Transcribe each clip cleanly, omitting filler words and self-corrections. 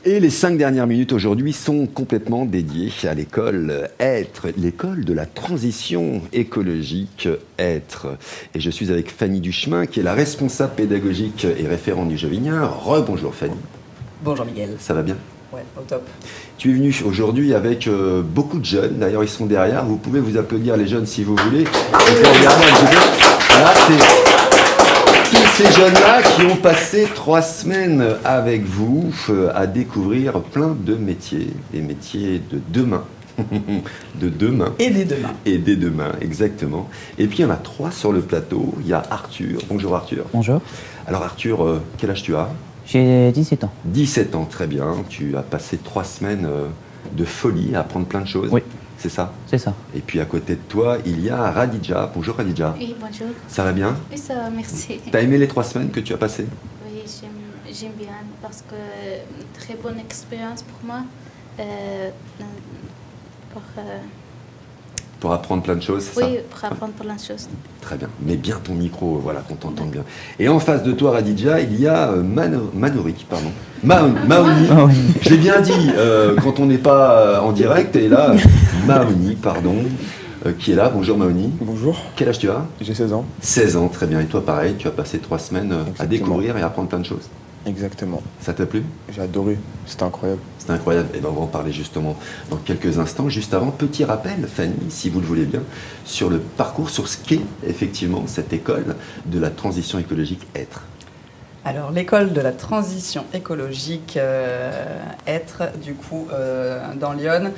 Et les 5 dernières minutes aujourd'hui sont complètement dédiées à l'école Être, l'école de la transition écologique Être. Et je suis avec Fanny Duchemin, qui est la responsable pédagogique et référente du Jovinien. Rebonjour Fanny. Bonjour Miguel. Ça va bien? Ouais, au top. Tu es venu aujourd'hui avec beaucoup de jeunes, d'ailleurs ils sont derrière, vous pouvez vous applaudir les jeunes si vous voulez. Voilà, c'est tous ces jeunes-là qui ont passé 3 semaines avec vous à découvrir plein de métiers, des métiers de demain. De demain. Et des demain. Et des demain, exactement. Et puis il y en a 3 sur le plateau. Il y a Arthur. Bonjour Arthur. Bonjour. Alors Arthur, quel âge tu as? J'ai 17 ans. 17 ans, très bien. Tu as passé 3 semaines de folie à apprendre plein de choses. Oui. C'est ça? C'est ça. Et puis à côté de toi, il y a Radija. Bonjour Radija. Oui, bonjour. Ça va bien? Oui, ça va, merci. T'as aimé les 3 semaines que tu as passées? Oui, j'aime bien parce que très bonne expérience pour moi. Pour, Pour apprendre plein de choses, c'est ça? oui, pour apprendre plein de choses. Très bien. Mets bien ton micro, voilà, qu'on t'entende bien. Et en face de toi, Radija, il y a Manorik, pardon. Maoni. Ah oui. Je l'ai bien dit quand on n'est pas en direct. Et là, Maoni, pardon, qui est là. Bonjour Maoni. Bonjour, Quel âge tu as? j'ai 16 ans. 16 ans, très bien. Et toi, pareil, tu as passé 3 semaines à Exactement. découvrir et à apprendre plein de choses. Exactement. Ça t'a plu? J'ai adoré, c'était incroyable. C'est incroyable. Et ben, on va en parler justement dans quelques instants. Juste avant, petit rappel, Fanny, si vous le voulez bien, sur le parcours, sur ce qu'est effectivement cette école de la transition écologique Être. Alors, l'école de la transition écologique Être, du coup, dans Lyon,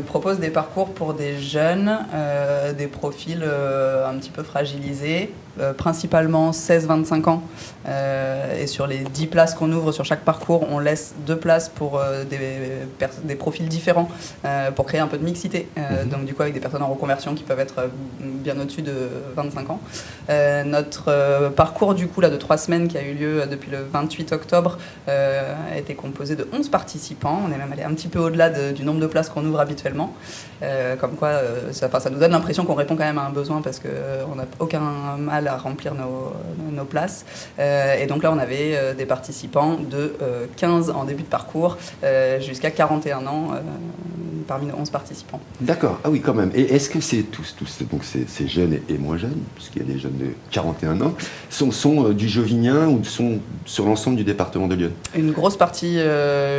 propose des parcours pour des jeunes, des profils un petit peu fragilisés, principalement 16-25 ans. Et sur les 10 places qu'on ouvre sur chaque parcours, on laisse 2 places pour des profils différents pour créer un peu de mixité. Donc, du coup, avec des personnes en reconversion qui peuvent être bien au-dessus de 25 ans. Notre parcours, du coup, là, de 3 semaines qui a eu lieu depuis le 28 octobre, a été composé de 11 participants. On est même allé un petit peu au-delà du nombre de places qu'on ouvre habituellement. Comme quoi, ça nous donne l'impression qu'on répond quand même à un besoin parce qu'on n'a aucun mal à remplir nos places. Et donc là, on avait des participants de 15 en début de parcours jusqu'à 41 ans parmi nos 11 participants. D'accord, ah oui, quand même. Et est-ce que c'est tous, donc c'est jeunes et moins jeunes, puisqu'il y a des jeunes de 41 ans, sont du Jovinien ou sont sur l'ensemble du département de Lyon? Une grosse partie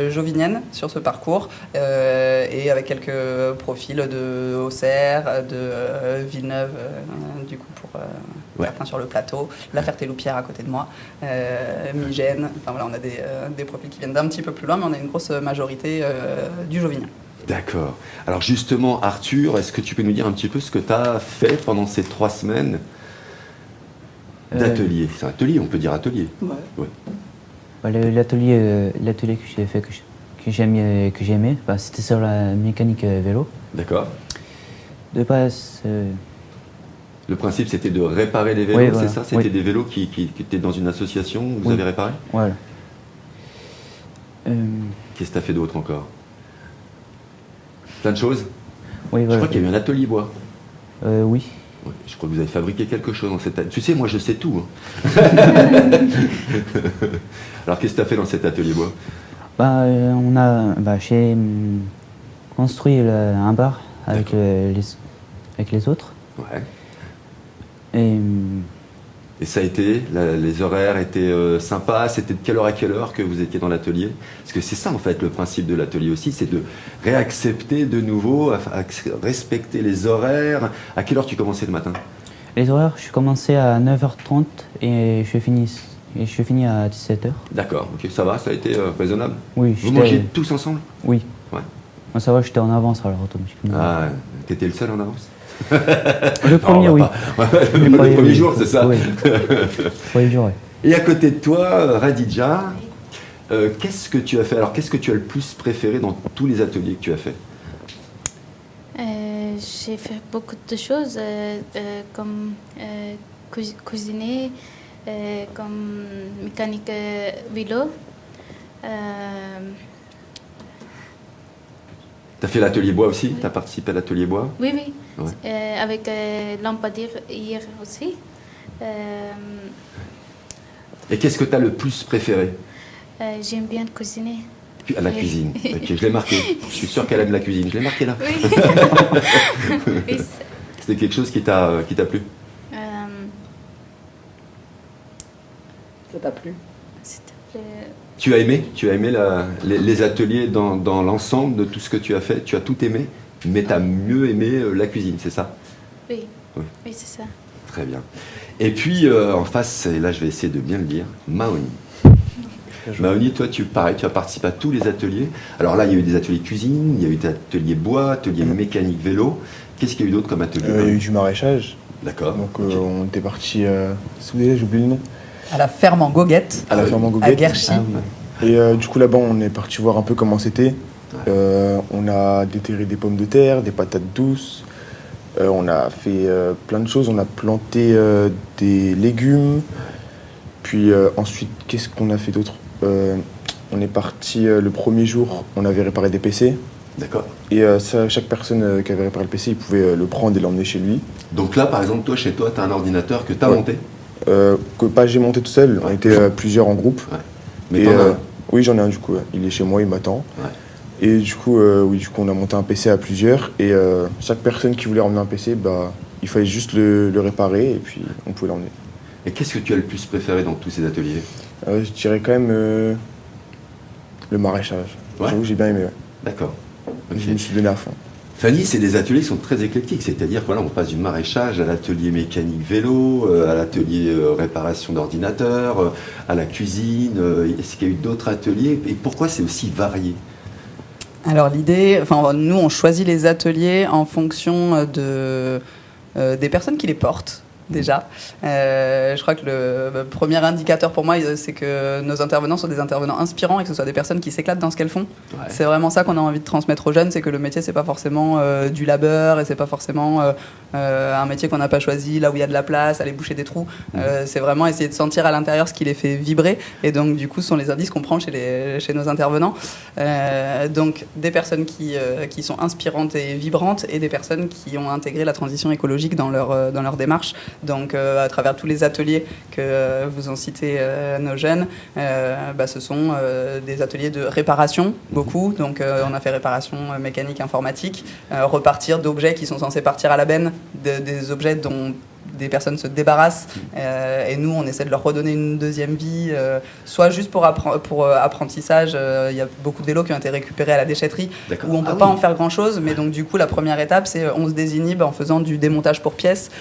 jovinienne sur ce parcours et avec quelques profils de Auxerre, de Villeneuve, du coup pour certains sur le plateau, La Ferté-Loupière à côté de moi, Migène. Enfin voilà, on a des profils qui viennent d'un petit peu plus loin, mais on a une grosse majorité du Jovinien. D'accord. Alors justement, Arthur, est-ce que tu peux nous dire un petit peu ce que tu as fait pendant ces 3 semaines d'atelier? C'est un atelier, on peut dire atelier. Ouais. Bah, l'atelier que j'ai fait, que j'aimais, bah, c'était sur la mécanique vélo. D'accord. De base, Le principe, c'était de réparer les vélos, Oui, voilà. c'est ça? C'était Oui. des vélos qui étaient dans une association où vous Oui. avez réparé? voilà. Qu'est-ce que tu as fait d'autre encore? Plein de choses? Oui, Je voilà. crois qu'il y a eu un atelier bois. Oui. Ouais, je crois que vous avez fabriqué quelque chose dans cet atelier. Tu sais, moi je sais tout. Hein. Alors qu'est-ce que tu as fait dans cet atelier bois? J'ai construit un bar avec les autres. Ouais. Et Et ça a été, les horaires étaient sympas, c'était de quelle heure à quelle heure que vous étiez dans l'atelier? Parce que c'est ça en fait le principe de l'atelier aussi, c'est de réaccepter de nouveau, à respecter les horaires. À quelle heure tu commençais le matin? les horaires, je commençais à 9h30 et je finis à 17h. D'accord, ok, ça va, ça a été raisonnable. Oui, Vous mangez tous ensemble? Oui. Ouais. Moi, ça va, j'étais en avance alors automatiquement. Ah, t'étais le seul en avance? Le premier, oui. Le premier jour, c'est ça? Oui. Le premier jour, oui. Et à côté de toi, Radija, qu'est-ce que tu as fait? Alors, qu'est-ce que tu as le plus préféré dans tous les ateliers que tu as fait? J'ai fait beaucoup de choses comme cuisiner, comme mécanique vélo. T'as fait l'atelier bois aussi? T'as participé à l'atelier bois? Oui, oui. Ouais. Avec lampadaire hier aussi. Et qu'est-ce que t'as le plus préféré? J'aime bien cuisiner. À la cuisine. Ok, je l'ai marqué. Je suis sûr qu'elle aime la cuisine. Je l'ai marqué là. Oui. Oui, C'était quelque chose qui t'a plu? Ça t'a plu? c'était Tu as aimé les ateliers dans l'ensemble de tout ce que tu as fait? Tu as tout aimé, mais tu as mieux aimé la cuisine, c'est ça? oui. Oui. Oui, c'est ça. Très bien. Et puis en face, et là je vais essayer de bien le dire, Maoni. Maoni, toi tu as participé à tous les ateliers. Alors là, il y a eu des ateliers cuisine, il y a eu des ateliers bois, ateliers mécanique vélo. Qu'est-ce qu'il y a eu d'autre comme atelier? Il y a eu du maraîchage. D'accord. Donc Ok. on était parti. J'ai oublié le nom. À la ferme en goguette, À la ferme en à Goguette. Guerchy. Ah oui. Et du coup là-bas, on est parti voir un peu comment c'était. On a déterré des pommes de terre, des patates douces. On a fait plein de choses. On a planté des légumes. Puis ensuite, qu'est-ce qu'on a fait d'autre? On est parti le premier jour, on avait réparé des PC. D'accord. Et chaque personne qui avait réparé le PC, il pouvait le prendre et l'emmener chez lui. Donc là, par exemple, toi, chez toi, tu as un ordinateur que tu as Ouais. monté. Que pas j'ai monté tout seul, on Ouais. était plusieurs en groupe. Ouais. Mais Et, t'en as un. oui, j'en ai un du coup. Il est chez moi, il m'attend. Ouais. Et du coup, on a monté un PC à plusieurs. Et chaque personne qui voulait emmener un PC, il fallait juste le réparer et puis on pouvait l'emmener. Et qu'est-ce que tu as le plus préféré dans tous ces ateliers? Je dirais quand même le maraîchage. Ouais. J'avoue que j'ai bien aimé. Ouais. D'accord. Ok. Je me suis donné à fond. Fanny, c'est des ateliers qui sont très éclectiques, c'est-à-dire voilà, on passe du maraîchage à l'atelier mécanique vélo, à l'atelier réparation d'ordinateur, à la cuisine. Est-ce qu'il y a eu d'autres ateliers? Et pourquoi c'est aussi varié? Alors l'idée, nous on choisit les ateliers en fonction des personnes qui les portent. Déjà, je crois que le premier indicateur pour moi, c'est que nos intervenants sont des intervenants inspirants et que ce soit des personnes qui s'éclatent dans ce qu'elles font. Ouais. C'est vraiment ça qu'on a envie de transmettre aux jeunes, c'est que le métier c'est pas forcément du labeur et c'est pas forcément un métier qu'on n'a pas choisi là où il y a de la place, aller boucher des trous. C'est vraiment essayer de sentir à l'intérieur ce qui les fait vibrer et donc du coup ce sont les indices qu'on prend chez nos intervenants. Donc des personnes qui sont inspirantes et vibrantes et des personnes qui ont intégré la transition écologique dans leur démarche. Donc à travers tous les ateliers que vous en citez nos jeunes, ce sont des ateliers de réparation, beaucoup. Donc on a fait réparation mécanique, informatique, repartir d'objets qui sont censés partir à la benne, des objets dont des personnes se débarrassent et nous on essaie de leur redonner une deuxième vie, soit juste pour apprentissage. Il y a beaucoup de vélos qui ont été récupérés à la déchetterie D'accord. où on peut pas en faire grand chose, mais donc du coup la première étape c'est on se désinhibe en faisant du démontage pour pièces,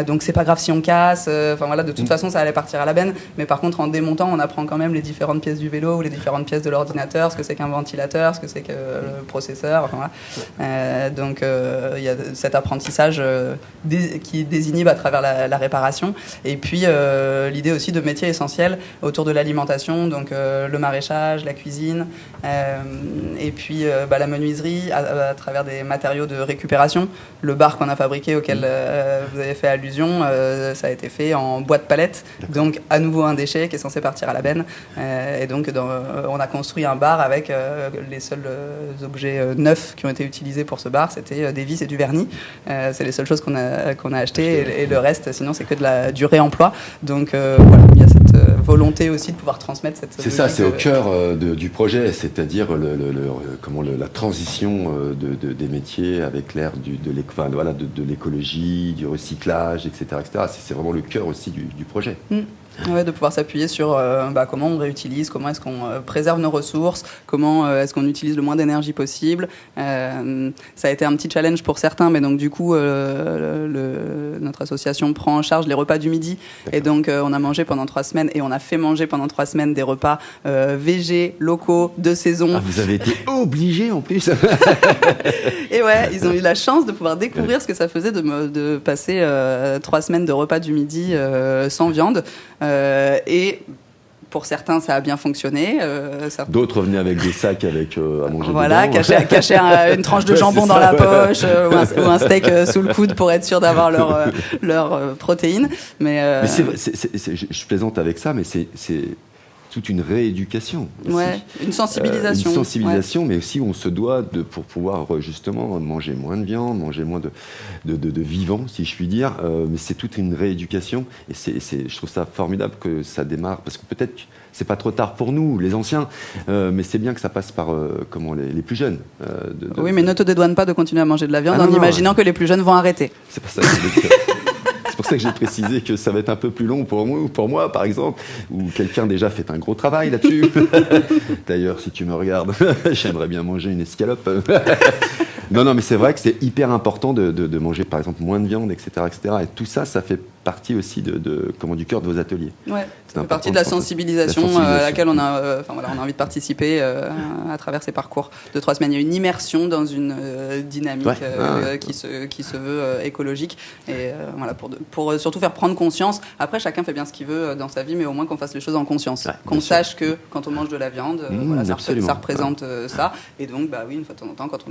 donc c'est pas grave si on casse, de toute façon ça allait partir à la benne, mais par contre en démontant on apprend quand même les différentes pièces du vélo ou les différentes pièces de l'ordinateur, ce que c'est qu'un ventilateur, ce que c'est que le processeur, donc il y a cet apprentissage qui désinhibe à travers la réparation. Et puis l'idée aussi de métiers essentiels autour de l'alimentation, donc le maraîchage, la cuisine, et puis la menuiserie à travers des matériaux de récupération. Le bar qu'on a fabriqué auquel vous avez fait allusion, ça a été fait en bois de palette, donc à nouveau un déchet qui est censé partir à la benne. Et donc on a construit un bar avec les seuls objets neufs qui ont été utilisés pour ce bar, c'était des vis et du vernis. C'est les seules choses qu'on a achetées et le reste, sinon c'est que du réemploi. Donc il y a cette volonté aussi de pouvoir transmettre cette C'est ça, c'est au cœur du projet, c'est-à-dire la transition des métiers avec l'ère de l'écologie, du recyclage, etc. C'est vraiment le cœur aussi du projet. Ouais, de pouvoir s'appuyer sur comment on réutilise, comment est-ce qu'on préserve nos ressources, comment est-ce qu'on utilise le moins d'énergie possible. Ça a été un petit challenge pour certains, mais donc du coup notre association prend en charge les repas du midi. D'accord. Et donc on a mangé pendant 3 semaines et on a fait manger pendant 3 semaines des repas végés, locaux, de saison. Ah, vous avez été obligés en plus. Et ouais, ils ont eu la chance de pouvoir découvrir ce que ça faisait de passer 3 semaines de repas du midi sans viande. Et pour certains, ça a bien fonctionné. D'autres venaient avec des sacs avec à manger. Voilà, cacher une tranche de jambon dans la poche ou un steak sous le coude pour être sûr d'avoir leur protéines. Mais je plaisante avec ça, mais toute une rééducation. Aussi. Ouais, une sensibilisation. Une sensibilisation, mais aussi on se doit, pour pouvoir justement manger moins de viande, manger moins de vivants, si je puis dire. Mais c'est toute une rééducation. Et je trouve ça formidable que ça démarre, parce que peut-être que c'est pas trop tard pour nous, les anciens, mais c'est bien que ça passe par les plus jeunes. Oui, mais ne te dédouane pas de continuer à manger de la viande Ah, en non, imaginant que les plus jeunes vont arrêter. C'est pour ça que c'est pour ça que j'ai précisé que ça va être un peu plus long pour moi, par exemple, ou quelqu'un déjà fait un gros travail là-dessus. D'ailleurs, si tu me regardes, j'aimerais bien manger une escalope. Non, mais c'est vrai que c'est hyper important de manger, par exemple, moins de viande, etc., etc. Et tout ça, ça fait partie aussi du cœur de vos ateliers. Ouais, C'est c'est important partie de la de penser. sensibilisation, La sensibilisation. à laquelle on a envie de participer à travers ces parcours de 3 semaines. Il y a une immersion dans une dynamique Ouais. qui se veut écologique et pour surtout faire prendre conscience. Après, chacun fait bien ce qu'il veut dans sa vie, mais au moins qu'on fasse les choses en conscience. Ouais, qu'on bien sûr. sache que quand on mange de la viande, absolument. ça représente ça. Et donc, oui, une fois de temps en temps, quand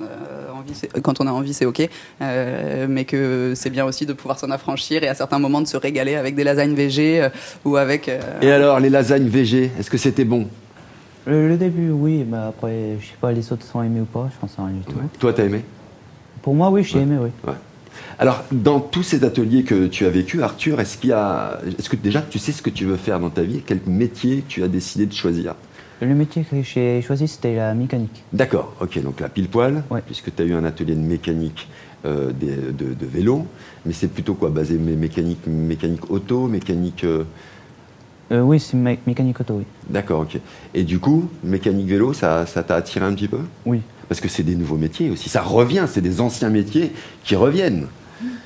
on a envie, c'est OK. Mais que c'est bien aussi de pouvoir s'en affranchir et à certains moments de se régaler avec des lasagnes végé ou avec... Et alors, les lasagnes végé, est-ce que c'était bon? Le début, oui, mais après, je sais pas, les autres sont aimés ou pas, je pense rien du tout. Ouais. Toi, t'as aimé? Pour moi, oui, j'ai aimé, oui. Ouais. Alors, dans tous ces ateliers que tu as vécu, Arthur, est-ce que déjà tu sais ce que tu veux faire dans ta vie? Quel métier tu as décidé de choisir? Le métier que j'ai choisi, c'était la mécanique. D'accord, ok, donc là, pile poil, Ouais. puisque tu as eu un atelier de mécanique de vélo, mais c'est plutôt quoi, basé mécanique auto, mécanique... Oui, c'est mécanique auto, oui. D'accord, ok. Et du coup, mécanique vélo, ça t'a attiré un petit peu? Oui. Parce que c'est des nouveaux métiers aussi, ça revient, c'est des anciens métiers qui reviennent.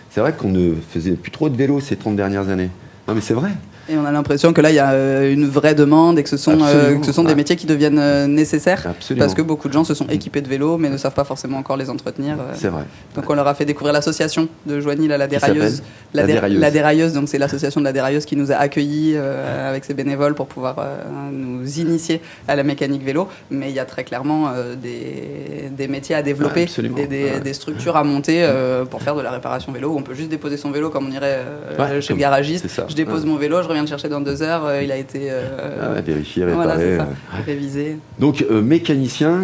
C'est vrai qu'on ne faisait plus trop de vélo ces 30 dernières années. Non mais c'est vrai. Et on a l'impression que là, il y a une vraie demande et que ce sont Absolument. des métiers qui deviennent nécessaires. Absolument. Parce que beaucoup de gens se sont équipés de vélos, mais ne savent pas forcément encore les entretenir. C'est vrai. Donc on leur a fait découvrir l'association de Joigny, la dérailleuse. La dérailleuse. La dérailleuse, donc c'est l'association de la dérailleuse qui nous a accueillis avec ses bénévoles pour pouvoir nous initier à la mécanique vélo. Mais il y a très clairement des métiers à développer, Absolument. des structures à monter pour faire de la réparation vélo, où on peut juste déposer son vélo comme on irait chez le garagiste. c'est ça. Je dépose mon vélo, je reviens le chercher dans 2 heures, il a été Vérifier, voilà, réparer. c'est ça, révisé. Donc, mécanicien,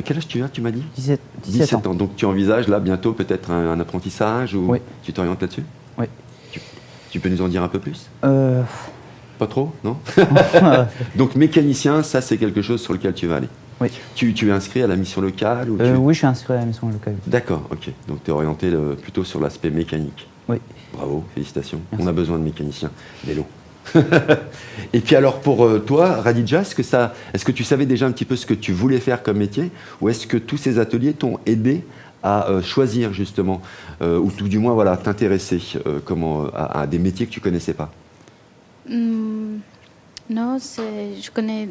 quel âge tu as, tu m'as dit? 17 ans. Donc, tu envisages là bientôt peut-être un apprentissage ou Oui. tu t'orientes là-dessus? Oui. Tu peux nous en dire un peu plus? Euh, Pas trop, non? Donc, mécanicien, ça, c'est quelque chose sur lequel tu vas aller. oui. Tu es inscrit à la mission locale ou Oui, je suis inscrit à la mission locale. D'accord, ok. Donc, tu es orienté plutôt sur l'aspect mécanique. Oui. Bravo, félicitations. Merci. On a besoin de mécaniciens vélo. Et puis alors pour toi, Radija, est-ce que tu savais déjà un petit peu ce que tu voulais faire comme métier, ou est-ce que tous ces ateliers t'ont aidé à choisir justement, ou tout du moins voilà, t'intéresser à des métiers que tu connaissais pas? Non, je connais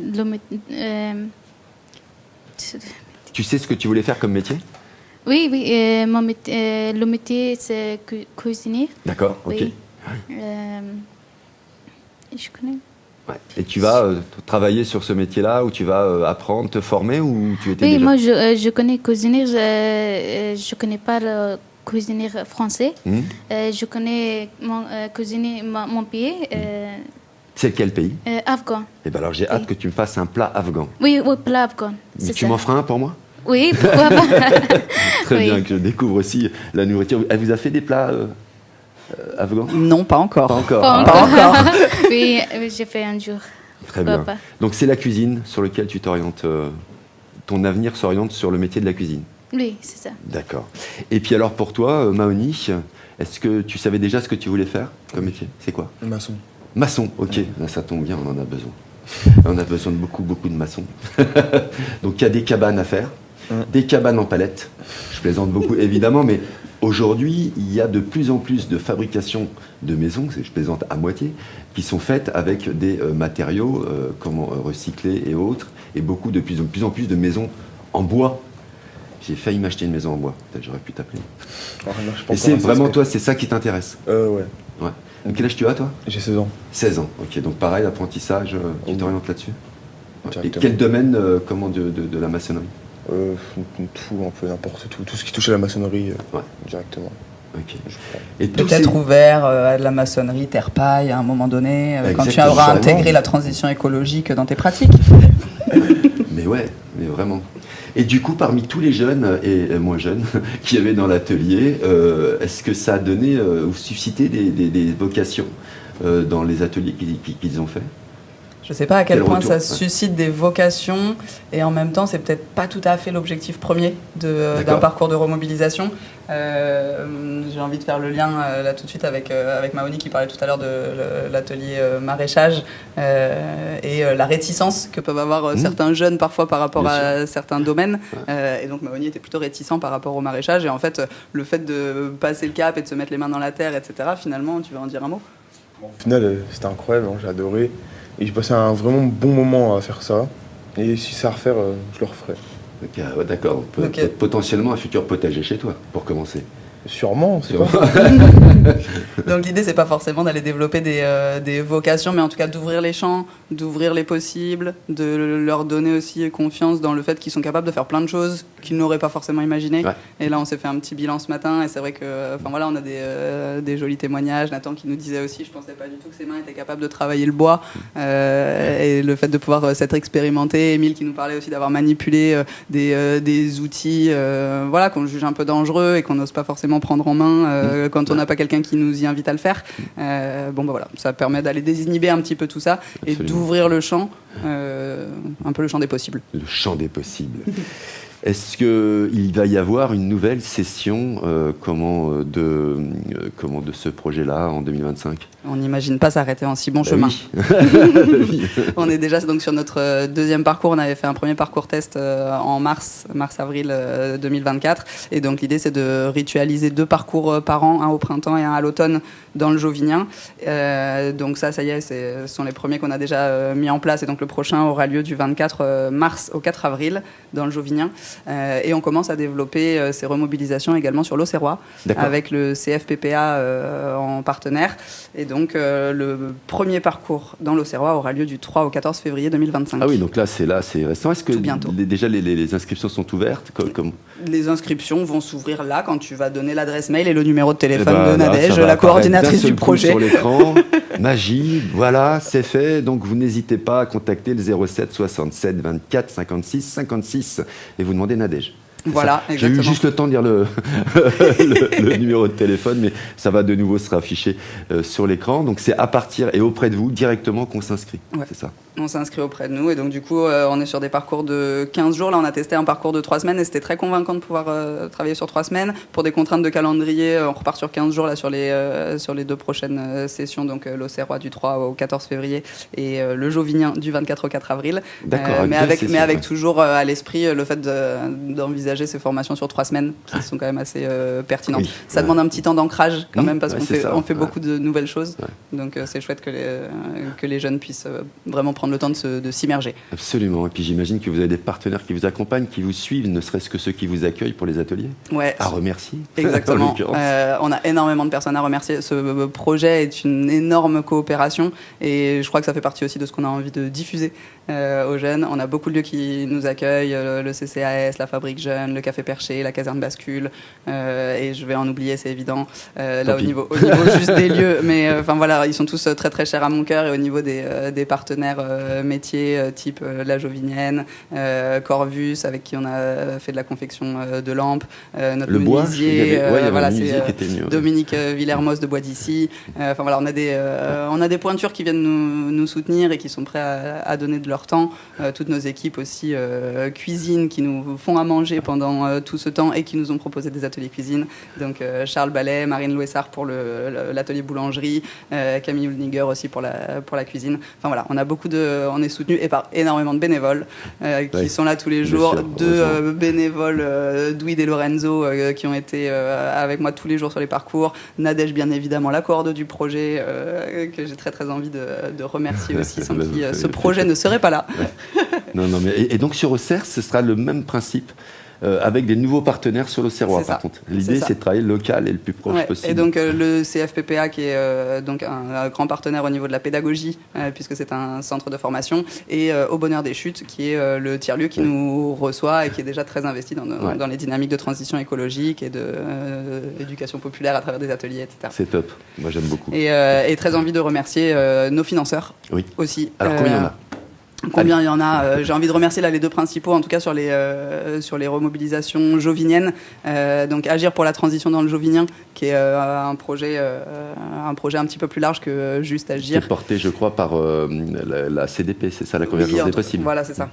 Tu sais ce que tu voulais faire comme métier? oui, le métier c'est cuisinier. D'accord, ok. Oui. Je connais. Ouais. Et tu vas travailler sur ce métier-là, ou tu vas apprendre, te former, ou tu étais Oui, déjà... moi je connais cuisinier, je connais pas le cuisinier français. Je connais cuisinier mon pays, C'est quel pays? afghan. Eh ben alors j'ai hâte Oui. que tu me fasses un plat afghan. Oui, plat afghan. Mais C'est tu ça. m'en feras un pour moi? Oui, pourquoi pas. Très Oui. bien, que je découvre aussi la nourriture. Elle vous a fait des plats afghans? Non, pas encore. Pas encore. Pas hein. encore. Oui, j'ai fait un jour. Très Pourquoi bien. pas. Donc c'est la cuisine sur laquelle tu t'orientes. Ton avenir s'oriente sur le métier de la cuisine. Oui, c'est ça. D'accord. Et puis alors pour toi, Maoni, est-ce que tu savais déjà ce que tu voulais faire comme métier? C'est quoi? Maçon. Maçon, ok. Là, ça tombe bien, on en a besoin. On a besoin de beaucoup de maçons. Donc il y a des cabanes à faire, des cabanes en palette. Je plaisante beaucoup évidemment, mais aujourd'hui, il y a de plus en plus de fabrication de maisons, je plaisante à moitié, qui sont faites avec des matériaux recyclés et autres, et de plus en plus de maisons en bois. J'ai failli m'acheter une maison en bois, peut-être j'aurais pu t'appeler. Oh, non, je pense Et c'est pas, ça vraiment serait- toi, c'est ça qui t'intéresse? Ouais. Ouais. Donc quel âge tu as toi? J'ai 16 ans. 16 ans, ok. Donc pareil, apprentissage, tu Oui. t'orientes là-dessus? Ouais. Et Directement. quel domaine de la maçonnerie? Tout, un peu n'importe tout. Tout ce qui touche à la maçonnerie, Ouais. directement. Ok. Et peut-être ouvert à de la maçonnerie, terre-paille à un moment donné, quand tu auras intégré la transition écologique dans tes pratiques. Mais ouais, mais vraiment. Et du coup, parmi tous les jeunes et moins jeunes qui avaient dans l'atelier, est-ce que ça a donné ou suscité des vocations dans les ateliers qu'ils ont fait? Je ne sais pas à quel point ça suscite des vocations, et en même temps, c'est peut-être pas tout à fait l'objectif premier d'un parcours de remobilisation. J'ai envie de faire le lien là tout de suite avec Maoni qui parlait tout à l'heure de l'atelier maraîchage et la réticence que peuvent avoir certains jeunes parfois par rapport à certains domaines. Et donc Maoni était plutôt réticent par rapport au maraîchage. Et en fait, le fait de passer le cap et de se mettre les mains dans la terre, etc., finalement, tu veux en dire un mot? Au final, c'était incroyable, hein, j'ai adoré. Et j'ai passé un vraiment bon moment à faire ça. Et si c'est à refaire, je le referai. Okay, ouais, d'accord. Potentiellement un futur potager chez toi, pour commencer. Sûrement, c'est pas. Donc l'idée, c'est pas forcément d'aller développer des vocations, mais en tout cas d'ouvrir les champs, d'ouvrir les possibles, de leur donner aussi confiance dans le fait qu'ils sont capables de faire plein de choses qu'ils n'auraient pas forcément imaginées. Ouais. Et là, on s'est fait un petit bilan ce matin, et c'est vrai que, enfin voilà, on a des jolis témoignages. Nathan qui nous disait aussi, je pensais pas du tout que ses mains étaient capables de travailler le bois, et le fait de pouvoir s'être expérimenté. Émile qui nous parlait aussi d'avoir manipulé des outils, voilà, qu'on juge un peu dangereux et qu'on n'ose pas forcément prendre en main quand on n'a pas quelqu'un qui nous y invite à le faire. Bon, bah voilà, ça permet d'aller désinhiber un petit peu tout ça. Absolument. Et d'ouvrir le champ, un peu le champ des possibles. Le champ des possibles. Est-ce qu'il va y avoir une nouvelle session de ce projet-là en 2025 ? On n'imagine pas s'arrêter en si bon chemin. Oui. On est déjà donc sur notre deuxième parcours. On avait fait un premier parcours test en mars-avril 2024. Et donc l'idée, c'est de ritualiser 2 parcours par an, un au printemps et un à l'automne dans le Jovinien. Donc ça y est, ce sont les premiers qu'on a déjà mis en place. Et donc le prochain aura lieu du 24 mars au 4 avril dans le Jovinien. Et on commence à développer ces remobilisations également sur l'Auxerrois avec le CFPPA en partenaire. Et donc le premier parcours dans l'Auxerrois aura lieu du 3 au 14 février 2025. Ah oui, donc là c'est récent. Est-ce que déjà les inscriptions sont ouvertes Les inscriptions vont s'ouvrir là quand tu vas donner l'adresse mail et le numéro de téléphone de Nadège, la coordinatrice du projet. Sur l'écran, magie, voilà, c'est fait. Donc vous n'hésitez pas à contacter le 07 67 24 56 56 et vous demandez Nadège. Voilà, exactement. J'ai eu juste le temps de lire le numéro de téléphone, mais ça va de nouveau se afficher sur l'écran. Donc c'est à partir et auprès de vous directement qu'on s'inscrit. Ouais. C'est ça. On s'inscrit auprès de nous et donc du coup on est sur des parcours de 15 jours. Là on a testé un parcours de 3 semaines et c'était très convaincant de pouvoir travailler sur 3 semaines. Pour des contraintes de calendrier, on repart sur 15 jours là sur les 2 prochaines sessions, donc l'Auxerrois du 3 au 14 février et le Jovinien du 24 au 4 avril. D'accord. Mais avec toujours à l'esprit le fait d'envisager ces formations sur 3 semaines qui sont quand même assez pertinentes. Oui. Ça demande un petit temps d'ancrage quand même parce qu'on fait beaucoup de nouvelles choses. Ouais. Donc c'est chouette que les jeunes puissent vraiment prendre le temps de s'immerger. Absolument. Et puis j'imagine que vous avez des partenaires qui vous accompagnent, qui vous suivent, ne serait-ce que ceux qui vous accueillent pour les ateliers. Ouais. À remercier. Exactement. On a énormément de personnes à remercier. Ce projet est une énorme coopération et je crois que ça fait partie aussi de ce qu'on a envie de diffuser aux jeunes. On a beaucoup de lieux qui nous accueillent, le CCAS, la Fabrique Jeune, le Café Perché, la Caserne Bascule, et je vais en oublier, c'est évident, là au niveau juste des lieux, mais enfin voilà, ils sont tous très très chers à mon cœur, et au niveau des partenaires métiers type la Jovinienne, Corvus avec qui on a fait de la confection de lampes, notre menuisier, voilà, c'est Dominique Villermoz de Bois d'ici. Enfin voilà, on a des pointures qui viennent nous soutenir et qui sont prêts à donner de leur temps. Toutes nos équipes aussi cuisine qui nous font à manger pendant tout ce temps et qui nous ont proposé des ateliers cuisine. Donc Charles Ballet, Marine Louessard pour l'atelier boulangerie, Camille Hulniger aussi pour la cuisine. Enfin voilà, on est soutenu et par énormément de bénévoles qui sont là tous les jours. 2 bénévoles, Douid et Lorenzo, qui ont été avec moi tous les jours sur les parcours. Nadège, bien évidemment, la coorde du projet, que j'ai très très envie de remercier aussi, sans qui ce projet ne serait pas là. Ouais. Non, mais et donc sur Auxerre, ce sera le même principe. avec des nouveaux partenaires sur l'Auxerrois, C'est par ça. contre. L'idée, c'est de travailler local et le plus proche Ouais. possible. Et donc le CFPPA qui est donc un grand partenaire au niveau de la pédagogie puisque c'est un centre de formation et Au Bonheur des Chutes qui est le tiers-lieu qui nous reçoit et qui est déjà très investi dans les dynamiques de transition écologique et d'éducation populaire à travers des ateliers, etc. C'est top, moi j'aime beaucoup. Et très envie de remercier nos financeurs aussi. Alors combien il y en a ? Combien il y en a J'ai envie de remercier là les deux principaux, en tout cas sur les remobilisations joviniennes. Donc Agir pour la transition dans le jovinien, qui est un projet un petit peu plus large que juste Agir. Qui est porté, je crois, par la CDP, c'est ça, la Convergence des possibles. Voilà, c'est ça.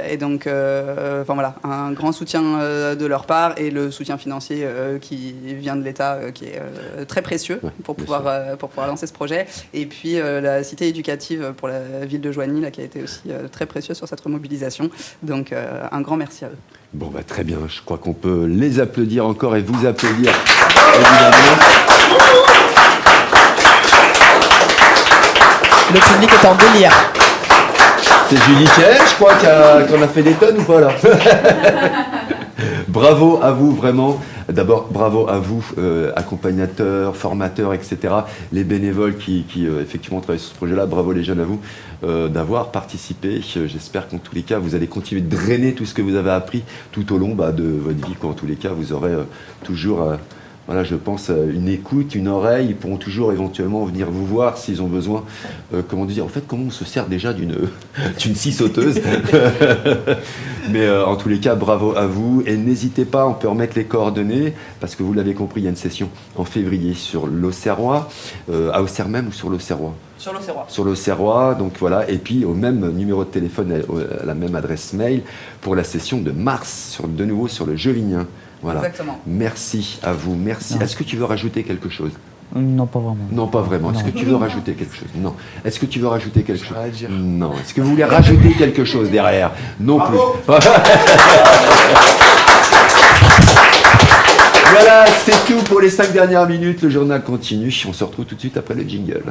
Et donc, voilà, un grand soutien de leur part et le soutien financier qui vient de l'État, qui est très précieux pour pouvoir lancer ce projet. Et puis la cité éducative pour la ville de Joigny, là, qui a été aussi très précieux sur cette remobilisation. Donc un grand merci à eux. Bon, très bien, je crois qu'on peut les applaudir encore et vous applaudir, évidemment. Le public est en délire. C'est Julie Kay, je crois, qu'on a fait des tonnes ou pas, là? Bravo à vous, vraiment. D'abord, bravo à vous, accompagnateurs, formateurs, etc. Les bénévoles qui effectivement travaillent sur ce projet-là. Bravo les jeunes à vous d'avoir participé. J'espère qu'en tous les cas, vous allez continuer de drainer tout ce que vous avez appris tout au long de votre vie. En tous les cas, vous aurez toujours... voilà, je pense, une écoute, une oreille. Ils pourront toujours éventuellement venir vous voir s'ils ont besoin. Comment dire, en fait, comment on se sert déjà d'une scie sauteuse. Mais en tous les cas, bravo à vous. Et n'hésitez pas, on peut remettre les coordonnées, parce que vous l'avez compris, il y a une session en février sur l'Auxerrois, à Auxerre même ou sur l'Auxerrois ? Sur l'Auxerrois. Sur l'Auxerrois, donc voilà. Et puis au même numéro de téléphone, à la même adresse mail, pour la session de mars, de nouveau sur le Jovinien. Voilà. Exactement. Merci à vous, merci. Non. Est-ce que tu veux rajouter quelque chose ? Non, pas vraiment. Non, pas vraiment. Est-ce Non. que tu veux rajouter quelque chose ? Non. Est-ce que tu veux rajouter quelque chose ? Rien à dire. Non. Est-ce que vous voulez rajouter quelque chose derrière ? Non plus. Voilà, c'est tout pour les 5 dernières minutes. Le journal continue. On se retrouve tout de suite après le jingle.